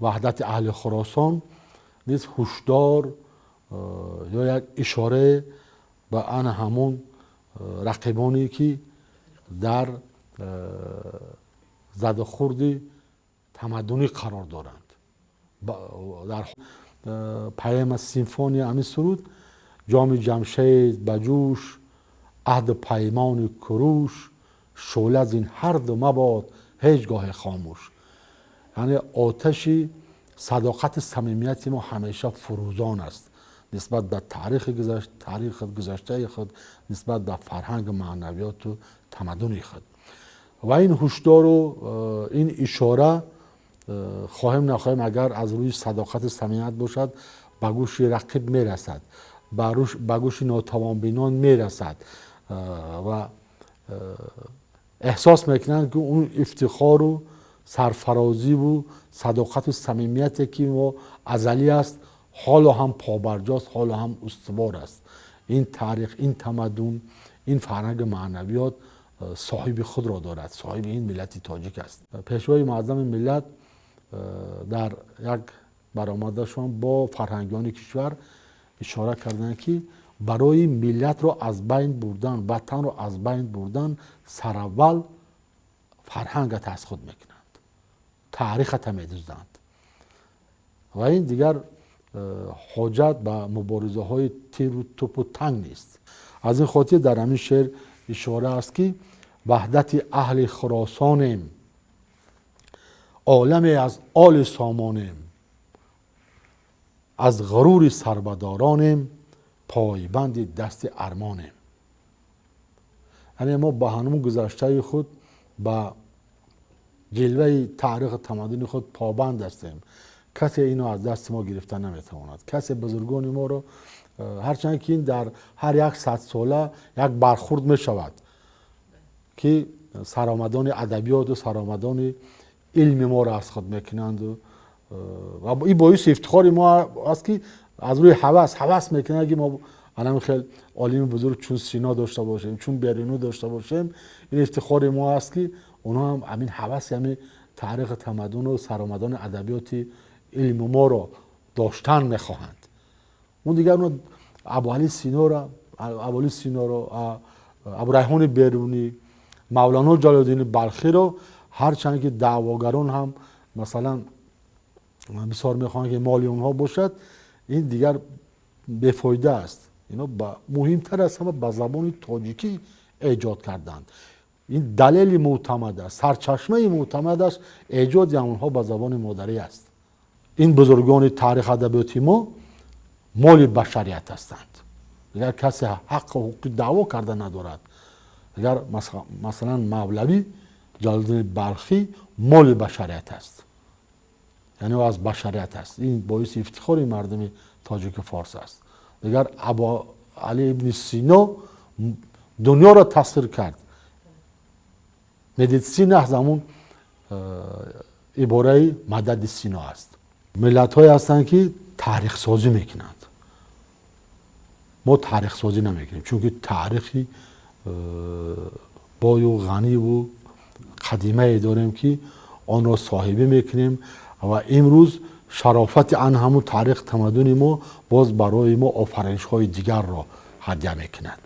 وحدت اهل خراسان نیز هشدار یا یک اشاره به آن همون رقیبانی که در زد و خورد تمدنی قرار دارند. در پیام سیمفونی همین سرود جام جمشید بجوش عهد پیمان کروش شعله از این هر دو مباد هیچگاه خاموش. یعنی آتشی صداقت صمیمیت ما همیشه فروزان است نسبت به تاریخ گذشته خود، نسبت به فرهنگ معنویات و تمدن خود. و این هشدار و این اشاره خواهیم نخواهیم اگر از روی صداقت صمیمیت باشد به گوش رقیب میرسد، به گوش ناتوانبینان میرسد و احساس میکنند که اون افتخار و سرفرازی و صداقت و صمیمیتی که ما ازلی است حالا هم پابرجاست، حالا هم استوار است. این تاریخ، این تمدن، این فرهنگ معنویات صاحب خود را دارد، صاحب این ملت تاجیک است. پیشوای معظم ملت در یک برآمدشان با فرهنگیان کشور اشاره کردند که برای ملت را از بین بردن، وطن را از بین بردن سراول فرهنگت از خود میکنند، تاریخت میدوزند و این دیگر حاجت به مبارزه های تیر و توپ و تنگ نیست. از این خاطر در همین شعر اشاره است که وحدت اهل خراسانیم، عالمی از آل سامانیم، از غرور سربدارانیم، پایبند دست ارمانیم. یعنی ما با همون گذشته خود با جلوه تاریخ تمدن خود پابند هستیم. کسی اینو از دست ما گرفته نمیتواند. کسی بزرگان ما رو هرچند که این در هر 100 ساله یک برخورد می شود که سرآمدان ادبیات و سرآمدان علم ما را از خود میکنند و این باعث افتخار ما است که از روی هوس میکنند که ما الان خیلی عالم بزرگ چون سینا داشته باشیم، چون برینو داشته باشیم. این افتخار ما است که اونا هم همین هوس، همین تاریخ تمدن و سرآمدان ادبیات علم ما را داشتن میخواهند. اون دیگر اون ابوعلی سینا را، ابو ریحان بیرونی، مولانا جلال الدین بلخی را هرچند که دعواگران هم مثلا بسیار میخواهند که مالی اونها باشد، این دیگر بیفایده است. اینا مهمتر از همه به زبان تاجیکی ایجاد کردند. این دلیل معتمد است، سرچشمه معتمد است ایجاد اونها به زبان مادری است. این بزرگان تاریخ ادبیاتی ما مال بشریت هستند. اگر کسی حق و حقوق دعوا کرده ندارد، اگر مثلا مولوی جلال الدین بلخی مال بشریت است، یعنی او از بشریت است. این باعث افتخار مردم تاجیک فارس است. اگر ابو علی ابن سینا دنیا را تسخیر کرد، مدیسین از همون عباره مدد سینا است. ملت های هستند که تاریخ سازی میکنند. ما تاریخ سازی نمیکنیم چون که تاریخی بای و غنی و قدیمه داریم که آن را صاحبی میکنیم و امروز شرافت آن همون تاریخ تمدن ما باز برای ما آفرینش های دیگر را هدیه میکند.